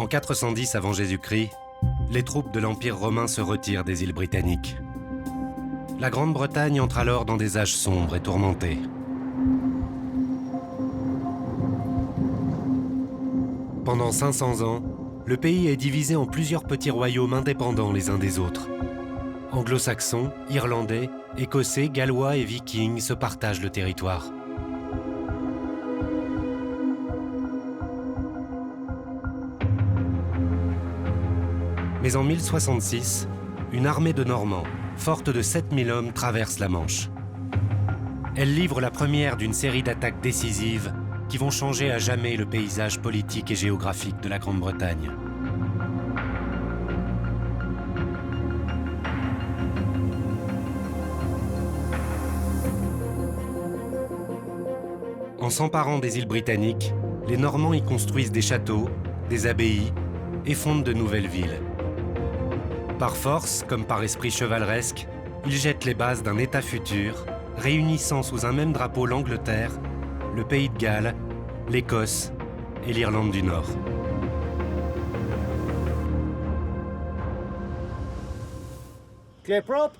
En 410 avant Jésus-Christ, les troupes de l'Empire romain se retirent des îles britanniques. La Grande-Bretagne entre alors dans des âges sombres et tourmentés. Pendant 500 ans, le pays est divisé en plusieurs petits royaumes indépendants les uns des autres. Anglo-saxons, irlandais, écossais, gallois et vikings se partagent le territoire. Mais en 1066, une armée de Normands, forte de 7000 hommes, traverse la Manche. Elle livre la première d'une série d'attaques décisives qui vont changer à jamais le paysage politique et géographique de la Grande-Bretagne. En s'emparant des îles britanniques, les Normands y construisent des châteaux, des abbayes et fondent de nouvelles villes. Par force, comme par esprit chevaleresque, ils jettent les bases d'un État futur, réunissant sous un même drapeau l'Angleterre, le Pays de Galles, l'Écosse et l'Irlande du Nord. Clear prop.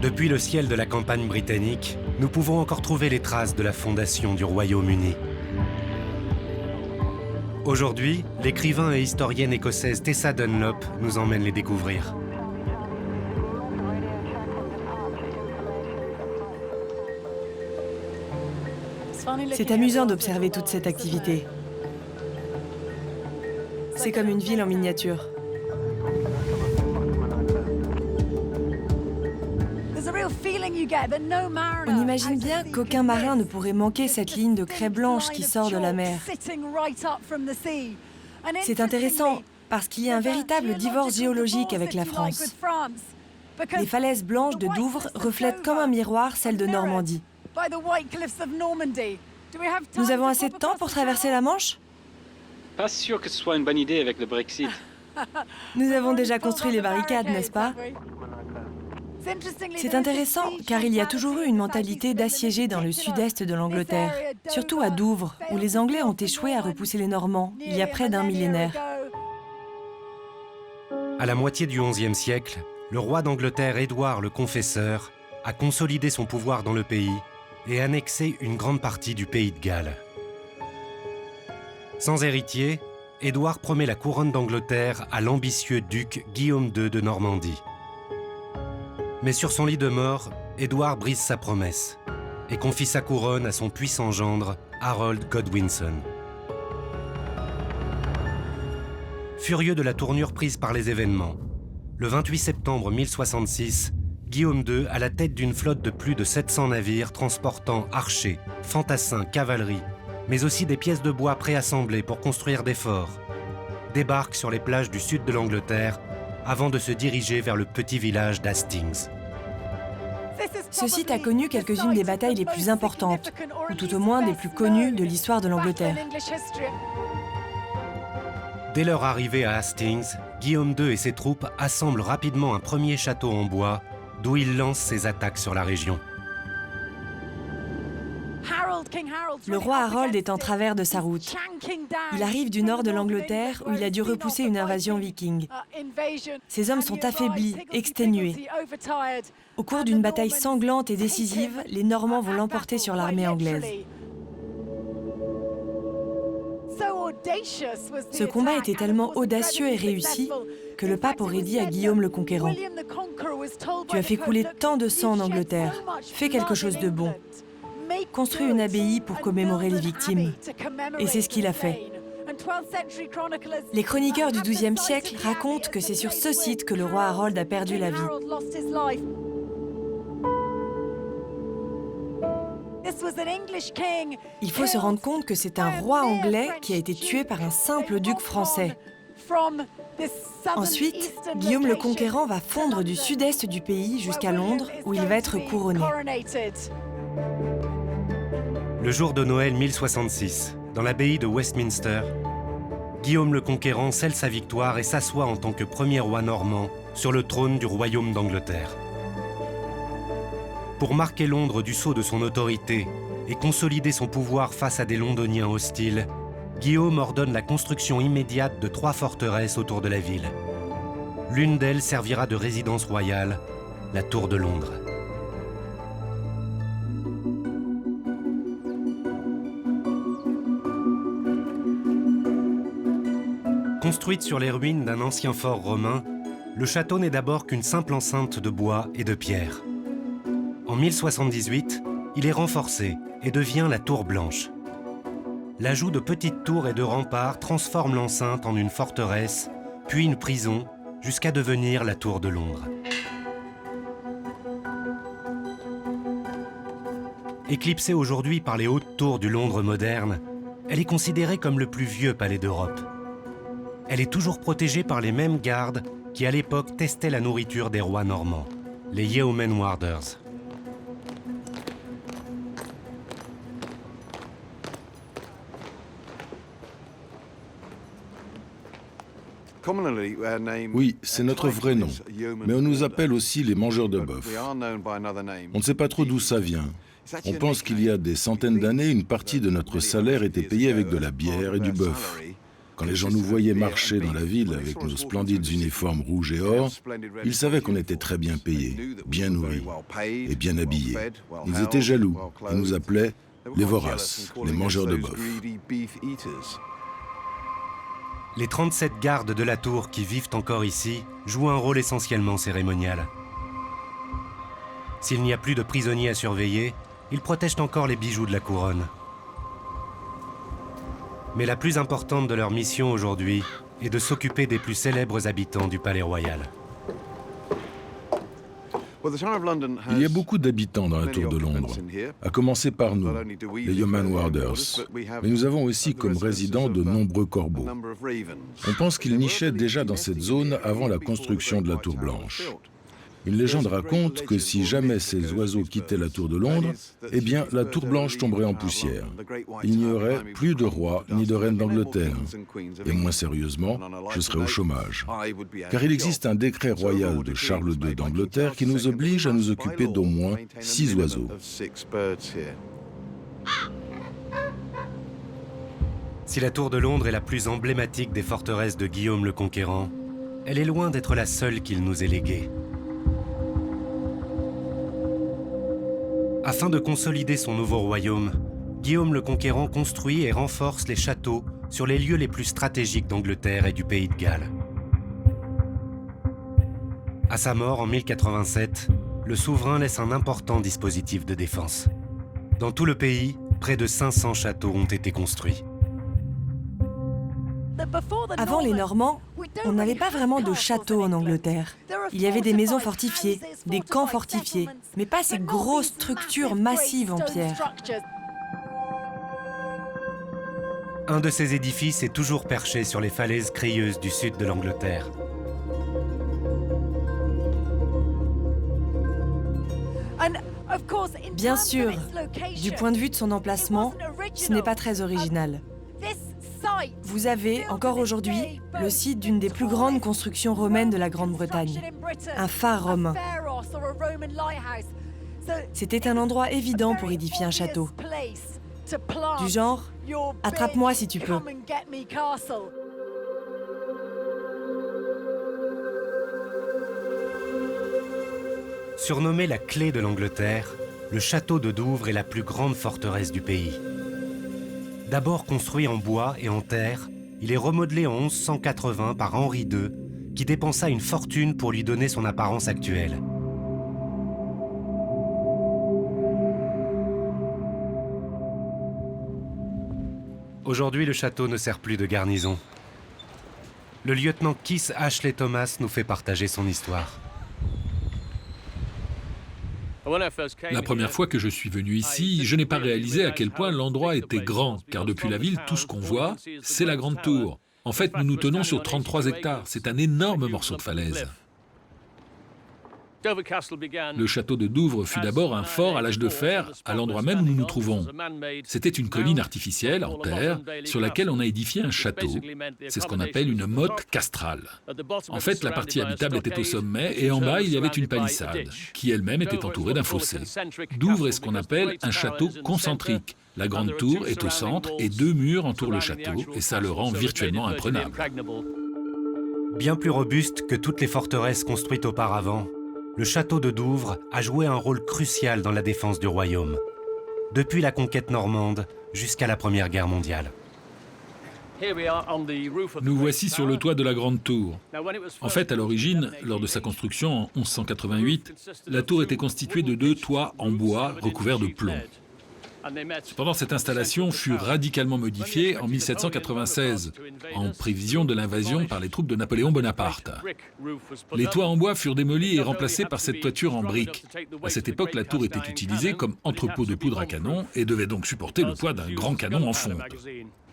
Depuis le ciel de la campagne britannique, nous pouvons encore trouver les traces de la fondation du Royaume-Uni. Aujourd'hui, l'écrivain et historienne écossaise Tessa Dunlop nous emmène les découvrir. C'est amusant d'observer toute cette activité. C'est comme une ville en miniature. On imagine bien qu'aucun marin ne pourrait manquer cette ligne de craie blanche qui sort de la mer. C'est intéressant parce qu'il y a un véritable divorce géologique avec la France. Les falaises blanches de Douvres reflètent comme un miroir celles de Normandie. Nous avons assez de temps pour traverser la Manche? Pas sûr que ce soit une bonne idée avec le Brexit. Nous avons déjà construit les barricades, n'est-ce pas? C'est intéressant, car il y a toujours eu une mentalité d'assiéger dans le sud-est de l'Angleterre, surtout à Douvres, où les Anglais ont échoué à repousser les Normands, il y a près d'un millénaire. À la moitié du XIe siècle, le roi d'Angleterre Édouard le Confesseur a consolidé son pouvoir dans le pays et annexé une grande partie du Pays de Galles. Sans héritier, Édouard promet la couronne d'Angleterre à l'ambitieux duc Guillaume II de Normandie. Mais sur son lit de mort, Édouard brise sa promesse et confie sa couronne à son puissant gendre, Harold Godwinson. Furieux de la tournure prise par les événements, le 28 septembre 1066, Guillaume II, à la tête d'une flotte de plus de 700 navires transportant archers, fantassins, cavalerie, mais aussi des pièces de bois préassemblées pour construire des forts, débarque sur les plages du sud de l'Angleterre avant de se diriger vers le petit village d'Hastings. Ce site a connu quelques-unes des batailles les plus importantes, ou tout au moins des plus connues de l'histoire de l'Angleterre. Dès leur arrivée à Hastings, Guillaume II et ses troupes assemblent rapidement un premier château en bois, d'où il lance ses attaques sur la région. Le roi Harold est en travers de sa route. Il arrive du nord de l'Angleterre où il a dû repousser une invasion viking. Ses hommes sont affaiblis, exténués. Au cours d'une bataille sanglante et décisive, les Normands vont l'emporter sur l'armée anglaise. Ce combat était tellement audacieux et réussi que le pape aurait dit à Guillaume le Conquérant : « Tu as fait couler tant de sang en Angleterre, fais quelque chose de bon. Construis une abbaye pour commémorer les victimes. » Et c'est ce qu'il a fait. Les chroniqueurs du XIIe siècle racontent que c'est sur ce site que le roi Harold a perdu la vie. Il faut se rendre compte que c'est un roi anglais qui a été tué par un simple duc français. Ensuite, Guillaume le Conquérant va fondre du sud-est du pays jusqu'à Londres, où il va être couronné. Le jour de Noël 1066, dans l'abbaye de Westminster, Guillaume le Conquérant scelle sa victoire et s'assoit en tant que premier roi normand sur le trône du royaume d'Angleterre. Pour marquer Londres du sceau de son autorité et consolider son pouvoir face à des Londoniens hostiles, Guillaume ordonne la construction immédiate de 3 forteresses autour de la ville. L'une d'elles servira de résidence royale, la Tour de Londres. Construite sur les ruines d'un ancien fort romain, le château n'est d'abord qu'une simple enceinte de bois et de pierre. En 1078, il est renforcé et devient la Tour Blanche. L'ajout de petites tours et de remparts transforme l'enceinte en une forteresse, puis une prison, jusqu'à devenir la Tour de Londres. Éclipsée aujourd'hui par les hautes tours du Londres moderne, elle est considérée comme le plus vieux palais d'Europe. Elle est toujours protégée par les mêmes gardes qui, à l'époque, testaient la nourriture des rois normands, les Yeoman Warders. Oui, c'est notre vrai nom, mais on nous appelle aussi les mangeurs de bœuf. On ne sait pas trop d'où ça vient. On pense qu'il y a des centaines d'années, une partie de notre salaire était payée avec de la bière et du bœuf. Quand les gens nous voyaient marcher dans la ville avec nos splendides uniformes rouges et or, ils savaient qu'on était très bien payés, bien nourris et bien habillés. Ils étaient jaloux et nous appelaient les voraces, les mangeurs de bœuf. Les 37 gardes de la tour qui vivent encore ici jouent un rôle essentiellement cérémonial. S'il n'y a plus de prisonniers à surveiller, ils protègent encore les bijoux de la couronne. Mais la plus importante de leur mission aujourd'hui est de s'occuper des plus célèbres habitants du palais royal. Il y a beaucoup d'habitants dans la Tour de Londres, à commencer par nous, les Yeoman Warders. Mais nous avons aussi comme résidents de nombreux corbeaux. On pense qu'ils nichaient déjà dans cette zone avant la construction de la Tour Blanche. Une légende raconte que si jamais ces oiseaux quittaient la Tour de Londres, eh bien la Tour Blanche tomberait en poussière. Il n'y aurait plus de roi ni de reine d'Angleterre. Et moins sérieusement, je serais au chômage. Car il existe un décret royal de Charles II d'Angleterre qui nous oblige à nous occuper d'au moins 6 oiseaux. Si la Tour de Londres est la plus emblématique des forteresses de Guillaume le Conquérant, elle est loin d'être la seule qu'il nous ait léguée. Afin de consolider son nouveau royaume, Guillaume le Conquérant construit et renforce les châteaux sur les lieux les plus stratégiques d'Angleterre et du pays de Galles. À sa mort en 1087, le souverain laisse un important dispositif de défense. Dans tout le pays, près de 500 châteaux ont été construits. Avant les Normands, on n'avait pas vraiment de châteaux en Angleterre. Il y avait des maisons fortifiées, des camps fortifiés, mais pas ces grosses structures massives en pierre. Un de ces édifices est toujours perché sur les falaises crayeuses du sud de l'Angleterre. Bien sûr, du point de vue de son emplacement, ce n'est pas très original. Vous avez, encore aujourd'hui, le site d'une des plus grandes constructions romaines de la Grande-Bretagne, un phare romain. C'était un endroit évident pour édifier un château. Du genre, attrape-moi si tu peux. Surnommé la clé de l'Angleterre, le château de Douvres est la plus grande forteresse du pays. D'abord construit en bois et en terre, il est remodelé en 1180 par Henri II, qui dépensa une fortune pour lui donner son apparence actuelle. Aujourd'hui, le château ne sert plus de garnison. Le lieutenant Keith Ashley Thomas nous fait partager son histoire. La première fois que je suis venu ici, je n'ai pas réalisé à quel point l'endroit était grand, car depuis la ville, tout ce qu'on voit, c'est la grande tour. En fait, nous nous tenons sur 33 hectares, c'est un énorme morceau de falaise. Le château de Douvres fut d'abord un fort à l'âge de fer, à l'endroit même où nous nous trouvons. C'était une colline artificielle en terre sur laquelle on a édifié un château. C'est ce qu'on appelle une motte castrale. En fait, la partie habitable était au sommet et en bas, il y avait une palissade, qui elle-même était entourée d'un fossé. Douvres est ce qu'on appelle un château concentrique. La grande tour est au centre et 2 murs entourent le château et ça le rend virtuellement imprenable. Bien plus robuste que toutes les forteresses construites auparavant, le château de Douvres a joué un rôle crucial dans la défense du royaume, depuis la conquête normande jusqu'à la Première Guerre mondiale. Nous voici sur le toit de la grande tour. En fait, à l'origine, lors de sa construction en 1188, la tour était constituée de 2 toits en bois recouverts de plomb. Cependant, cette installation fut radicalement modifiée en 1796, en prévision de l'invasion par les troupes de Napoléon Bonaparte. Les toits en bois furent démolis et remplacés par cette toiture en briques. À cette époque, la tour était utilisée comme entrepôt de poudre à canon et devait donc supporter le poids d'un grand canon en fonte.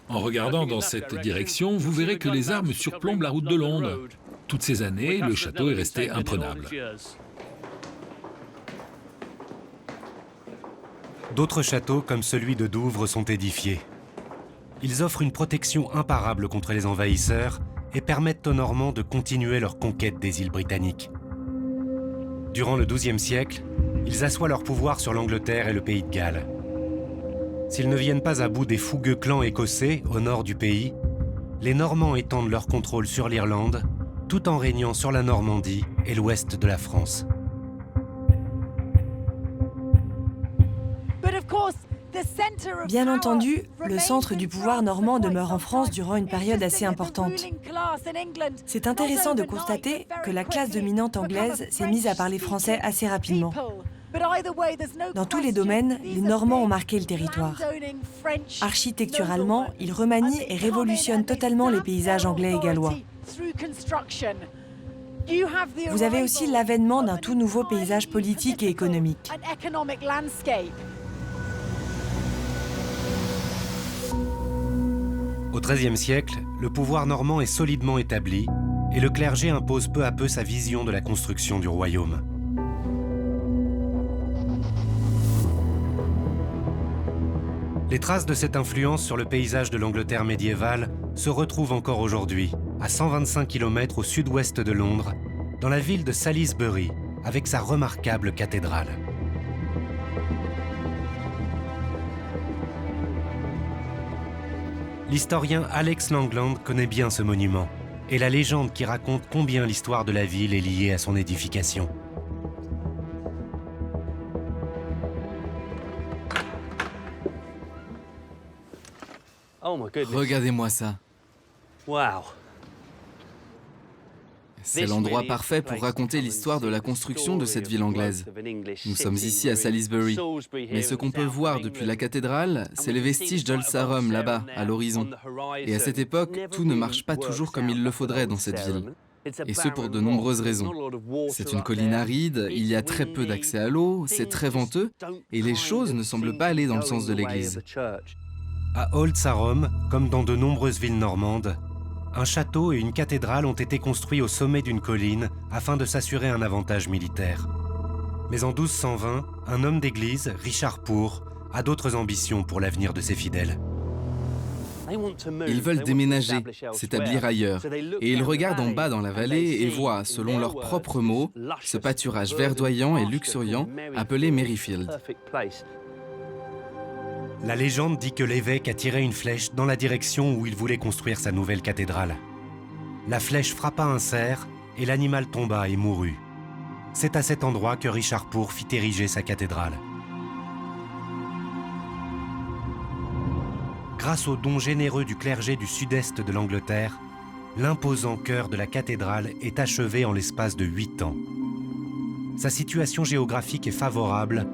En regardant dans cette direction, vous verrez que les arbres surplombent la route de Londres. Toutes ces années, le château est resté imprenable. D'autres châteaux, comme celui de Douvres, sont édifiés. Ils offrent une protection imparable contre les envahisseurs et permettent aux Normands de continuer leur conquête des îles britanniques. Durant le XIIe siècle, ils assoient leur pouvoir sur l'Angleterre et le pays de Galles. S'ils ne viennent pas à bout des fougueux clans écossais au nord du pays, les Normands étendent leur contrôle sur l'Irlande, tout en régnant sur la Normandie et l'ouest de la France. Bien entendu, le centre du pouvoir normand demeure en France durant une période assez importante. C'est intéressant de constater que la classe dominante anglaise s'est mise à parler français assez rapidement. Dans tous les domaines, les Normands ont marqué le territoire. Architecturalement, ils remanient et révolutionnent totalement les paysages anglais et gallois. Vous avez aussi l'avènement d'un tout nouveau paysage politique et économique. Au XIIIe siècle, le pouvoir normand est solidement établi et le clergé impose peu à peu sa vision de la construction du royaume. Les traces de cette influence sur le paysage de l'Angleterre médiévale se retrouvent encore aujourd'hui, à 125 km au sud-ouest de Londres, dans la ville de Salisbury, avec sa remarquable cathédrale. L'historien Alex Langland connaît bien ce monument et la légende qui raconte combien l'histoire de la ville est liée à son édification. Regardez-moi ça. C'est l'endroit parfait pour raconter l'histoire de la construction de cette ville anglaise. Nous sommes ici à Salisbury, mais ce qu'on peut voir depuis la cathédrale, c'est les vestiges d'Old Sarum là-bas, à l'horizon. Et à cette époque, tout ne marche pas toujours comme il le faudrait dans cette ville. Et ce pour de nombreuses raisons. C'est une colline aride, il y a très peu d'accès à l'eau, c'est très venteux, et les choses ne semblent pas aller dans le sens de l'église. À Old Sarum, comme dans de nombreuses villes normandes, un château et une cathédrale ont été construits au sommet d'une colline afin de s'assurer un avantage militaire. Mais en 1220, un homme d'église, Richard Poor, a d'autres ambitions pour l'avenir de ses fidèles. Ils veulent déménager, s'établir ailleurs, et ils regardent en bas dans la vallée et voient, selon leurs propres mots, ce pâturage verdoyant et luxuriant appelé Merrifield. La légende dit que l'évêque a tiré une flèche dans la direction où il voulait construire sa nouvelle cathédrale. La flèche frappa un cerf et l'animal tomba et mourut. C'est à cet endroit que Richard Poor fit ériger sa cathédrale. Grâce aux dons généreux du clergé du sud-est de l'Angleterre, l'imposant chœur de la cathédrale est achevé en l'espace de 8 ans. Sa situation géographique est favorable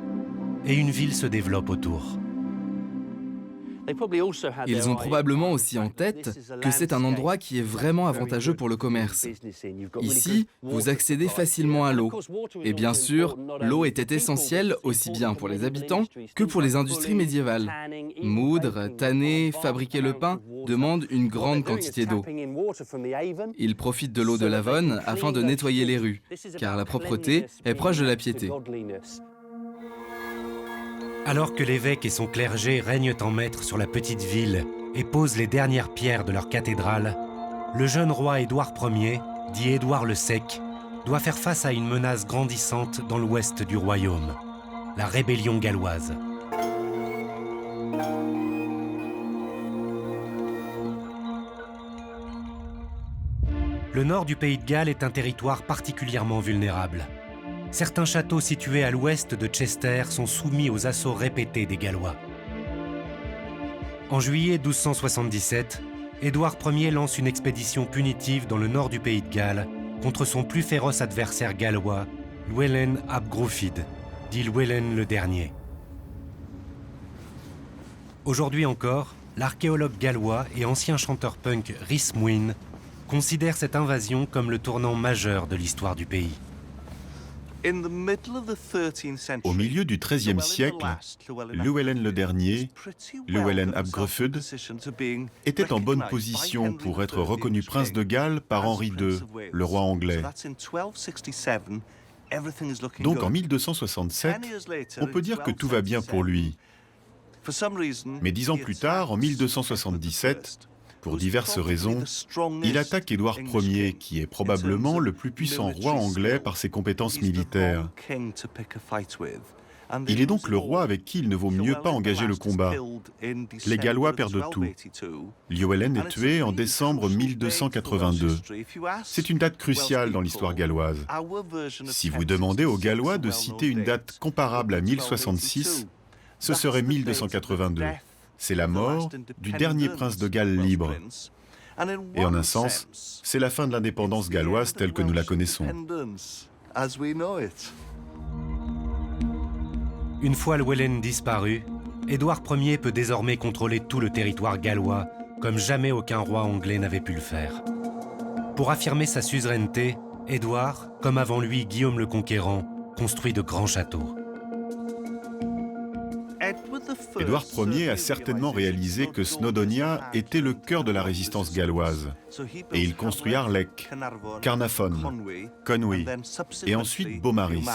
et une ville se développe autour. Ils ont probablement aussi en tête que c'est un endroit qui est vraiment avantageux pour le commerce. Ici, vous accédez facilement à l'eau. Et bien sûr, l'eau était essentielle aussi bien pour les habitants que pour les industries médiévales. Moudre, tanner, fabriquer le pain demandent une grande quantité d'eau. Ils profitent de l'eau de l'Avon afin de nettoyer les rues, car la propreté est proche de la piété. Alors que l'évêque et son clergé règnent en maître sur la petite ville et posent les dernières pierres de leur cathédrale, le jeune roi Édouard Ier, dit Édouard le Sec, doit faire face à une menace grandissante dans l'ouest du royaume, la rébellion galloise. Le nord du pays de Galles est un territoire particulièrement vulnérable. Certains châteaux situés à l'ouest de Chester sont soumis aux assauts répétés des Gallois. En juillet 1277, Édouard Ier lance une expédition punitive dans le nord du pays de Galles contre son plus féroce adversaire gallois, Llewellyn ap Gruffudd, dit Llewellyn le Dernier. Aujourd'hui encore, l'archéologue gallois et ancien chanteur punk Rhys Mwyn considère cette invasion comme le tournant majeur de l'histoire du pays. Au milieu du XIIIe siècle, Llewellyn le Dernier, Llewellyn ap Gruffudd, était en bonne position pour être reconnu prince de Galles par Henri II, le roi anglais. Donc en 1267, on peut dire que tout va bien pour lui. Mais 10 ans plus tard, en 1277, pour diverses raisons, il attaque Édouard Ier, qui est probablement le plus puissant roi anglais par ses compétences militaires. Il est donc le roi avec qui il ne vaut mieux pas engager le combat. Les Gallois perdent tout. Llewellyn est tué en décembre 1282. C'est une date cruciale dans l'histoire galloise. Si vous demandez aux Gallois de citer une date comparable à 1066, ce serait 1282. C'est la mort du dernier prince de Galles libre. Et en un sens, c'est la fin de l'indépendance galloise telle que nous la connaissons. Une fois Llewellyn disparu, Édouard Ier peut désormais contrôler tout le territoire gallois, comme jamais aucun roi anglais n'avait pu le faire. Pour affirmer sa suzeraineté, Édouard, comme avant lui Guillaume le Conquérant, construit de grands châteaux. Édouard Ier a certainement réalisé que Snowdonia était le cœur de la résistance galloise. Et il construit Harlech, Caernarfon, Conwy et ensuite Beaumaris.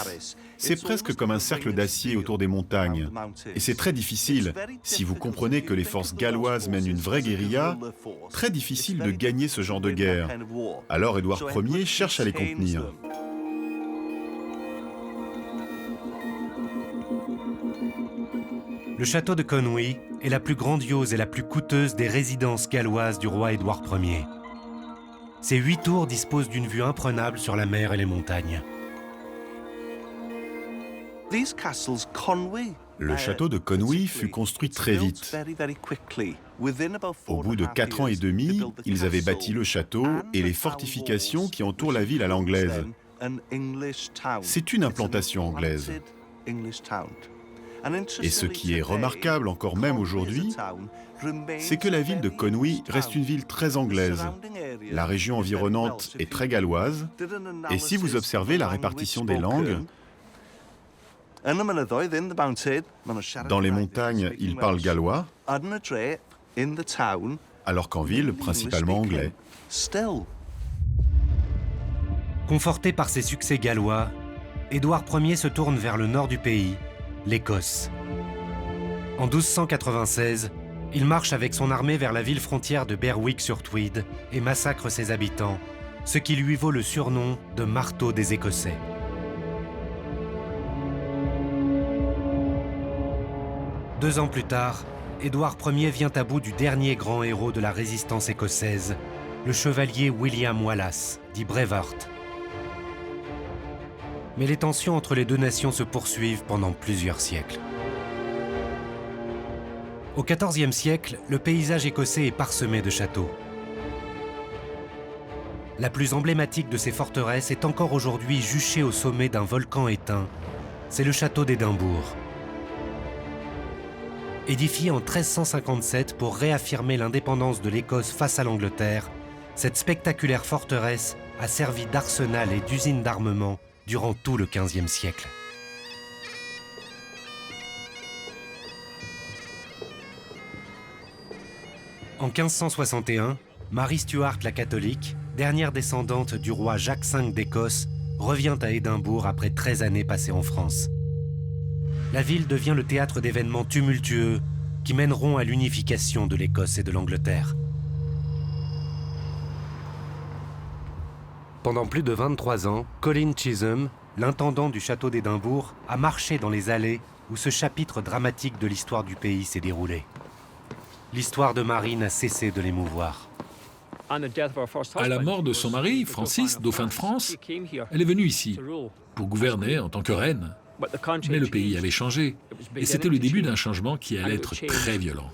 C'est presque comme un cercle d'acier autour des montagnes. Et c'est très difficile, si vous comprenez que les forces galloises mènent une vraie guérilla, très difficile de gagner ce genre de guerre. Alors Édouard Ier cherche à les contenir. Le château de Conwy est la plus grandiose et la plus coûteuse des résidences galloises du roi Édouard Ier. Ces 8 tours disposent d'une vue imprenable sur la mer et les montagnes. Le château de Conwy fut construit très vite. Au bout de 4 ans et demi, ils avaient bâti le château et les fortifications qui entourent la ville à l'anglaise. C'est une implantation anglaise. Et ce qui est remarquable encore même aujourd'hui, c'est que la ville de Conwy reste une ville très anglaise. La région environnante est très galloise, et si vous observez la répartition des langues, dans les montagnes, ils parlent gallois, alors qu'en ville, principalement anglais. Conforté par ses succès gallois, Édouard Ier se tourne vers le nord du pays, l'Écosse. En 1296, il marche avec son armée vers la ville frontière de Berwick-sur-Tweed et massacre ses habitants, ce qui lui vaut le surnom de marteau des Écossais. Deux ans plus tard, Édouard Ier vient à bout du dernier grand héros de la résistance écossaise, le chevalier William Wallace, dit Braveheart. Mais les tensions entre les deux nations se poursuivent pendant plusieurs siècles. Au XIVe siècle, le paysage écossais est parsemé de châteaux. La plus emblématique de ces forteresses est encore aujourd'hui juchée au sommet d'un volcan éteint. C'est le château d'Édimbourg. Édifiée en 1357 pour réaffirmer l'indépendance de l'Écosse face à l'Angleterre, cette spectaculaire forteresse a servi d'arsenal et d'usine d'armement durant tout le XVe siècle. En 1561, Marie Stuart la catholique, dernière descendante du roi Jacques V d'Écosse, revient à Édimbourg après 13 années passées en France. La ville devient le théâtre d'événements tumultueux qui mèneront à l'unification de l'Écosse et de l'Angleterre. Pendant plus de 23 ans, Colin Chisholm, l'intendant du château d'Édimbourg, a marché dans les allées où ce chapitre dramatique de l'histoire du pays s'est déroulé. L'histoire de Marie n'a cessé de l'émouvoir. À la mort de son mari, Francis, dauphin de France, elle est venue ici pour gouverner en tant que reine. Mais le pays avait changé, et c'était le début d'un changement qui allait être très violent.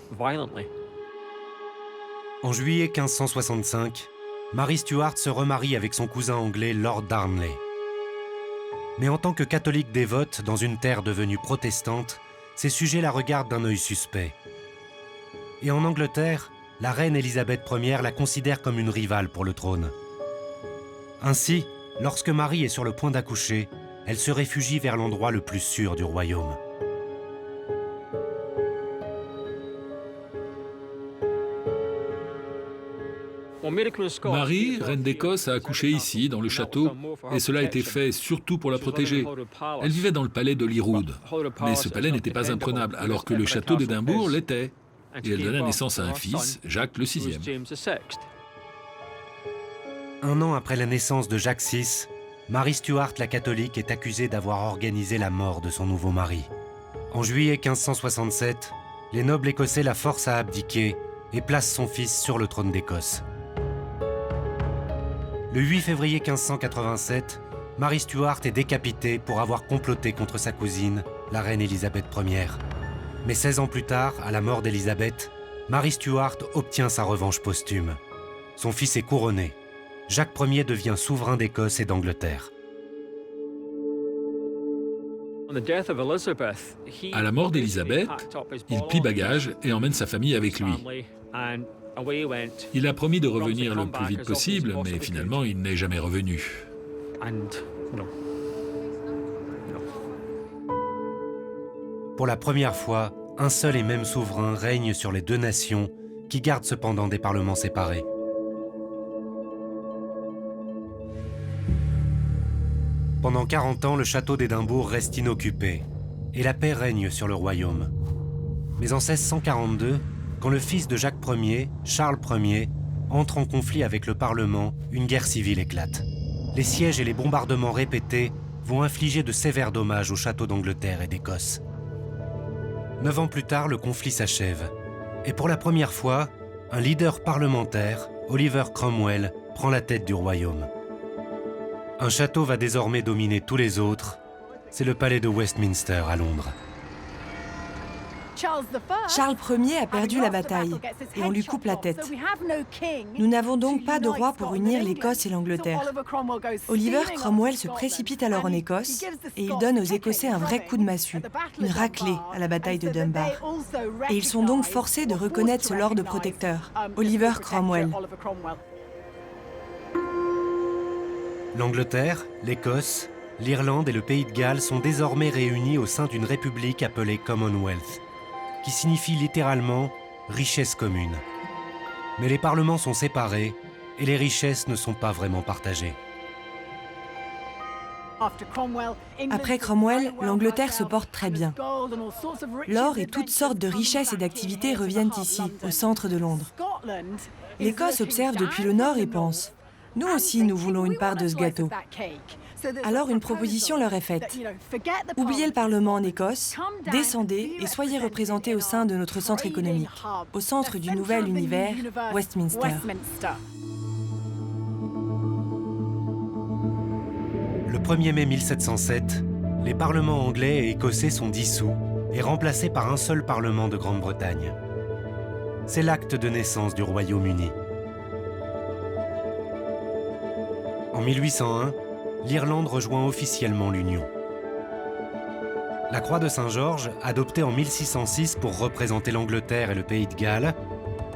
En juillet 1565, Marie Stuart se remarie avec son cousin anglais Lord Darnley. Mais en tant que catholique dévote dans une terre devenue protestante, ses sujets la regardent d'un œil suspect. Et en Angleterre, la reine Élisabeth Ier la considère comme une rivale pour le trône. Ainsi, lorsque Marie est sur le point d'accoucher, elle se réfugie vers l'endroit le plus sûr du royaume. Marie, reine d'Écosse, a accouché ici, dans le château, et cela a été fait surtout pour la protéger. Elle vivait dans le palais d'Holyrood, mais ce palais n'était pas imprenable, alors que le château d'Édimbourg l'était. Et elle donna naissance à un fils, Jacques le VI. Un an après la naissance de Jacques VI, Marie Stuart la catholique est accusée d'avoir organisé la mort de son nouveau mari. En juillet 1567, les nobles écossais la forcent à abdiquer et placent son fils sur le trône d'Écosse. Le 8 février 1587, Marie Stuart est décapitée pour avoir comploté contre sa cousine, la reine Élisabeth Ier. Mais 16 ans plus tard, à la mort d'Élisabeth, Marie Stuart obtient sa revanche posthume. Son fils est couronné. Jacques Ier devient souverain d'Écosse et d'Angleterre. À la mort d'Élisabeth, il plie bagages et emmène sa famille avec lui. Il a promis de revenir le plus vite possible, mais finalement, il n'est jamais revenu. Pour la première fois, un seul et même souverain règne sur les deux nations, qui gardent cependant des parlements séparés. Pendant 40 ans, le château d'Édimbourg reste inoccupé, et la paix règne sur le royaume. Mais en 1642, quand le fils de Jacques Ier, Charles Ier, entre en conflit avec le Parlement, une guerre civile éclate. Les sièges et les bombardements répétés vont infliger de sévères dommages aux châteaux d'Angleterre et d'Écosse. 9 ans plus tard, le conflit s'achève. Et pour la première fois, un leader parlementaire, Oliver Cromwell, prend la tête du royaume. Un château va désormais dominer tous les autres. C'est le palais de Westminster à Londres. Charles Ier a perdu la bataille et on lui coupe la tête. Nous n'avons donc pas de roi pour unir l'Écosse et l'Angleterre. Oliver Cromwell se précipite alors en Écosse et il donne aux Écossais un vrai coup de massue, une raclée à la bataille de Dunbar. Et ils sont donc forcés de reconnaître ce lord protecteur, Oliver Cromwell. L'Angleterre, l'Écosse, l'Irlande et le Pays de Galles sont désormais réunis au sein d'une république appelée Commonwealth, qui signifie littéralement « richesse commune ». Mais les parlements sont séparés et les richesses ne sont pas vraiment partagées. Après Cromwell, l'Angleterre se porte très bien. L'or et toutes sortes de richesses et d'activités reviennent ici, au centre de Londres. L'Écosse observe depuis le nord et pense « Nous aussi, nous voulons une part de ce gâteau ». Alors une proposition leur est faite. Oubliez le Parlement en Écosse, descendez et soyez représentés au sein de notre centre économique, au centre du nouvel univers, Westminster. Le 1er mai 1707, les parlements anglais et écossais sont dissous et remplacés par un seul parlement de Grande-Bretagne. C'est l'acte de naissance du Royaume-Uni. En 1801, l'Irlande rejoint officiellement l'Union. La croix de Saint-Georges, adoptée en 1606 pour représenter l'Angleterre et le pays de Galles,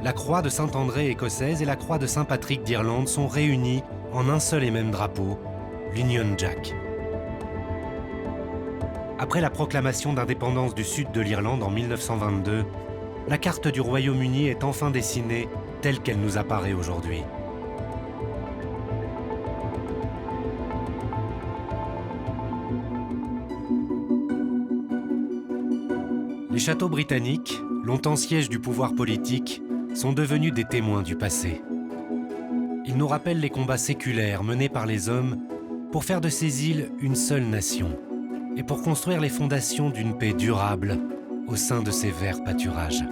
la croix de Saint-André écossaise et la croix de Saint-Patrick d'Irlande sont réunies en un seul et même drapeau, l'Union Jack. Après la proclamation d'indépendance du sud de l'Irlande en 1922, la carte du Royaume-Uni est enfin dessinée telle qu'elle nous apparaît aujourd'hui. Les châteaux britanniques, longtemps sièges du pouvoir politique, sont devenus des témoins du passé. Ils nous rappellent les combats séculaires menés par les hommes pour faire de ces îles une seule nation et pour construire les fondations d'une paix durable au sein de ces verts pâturages.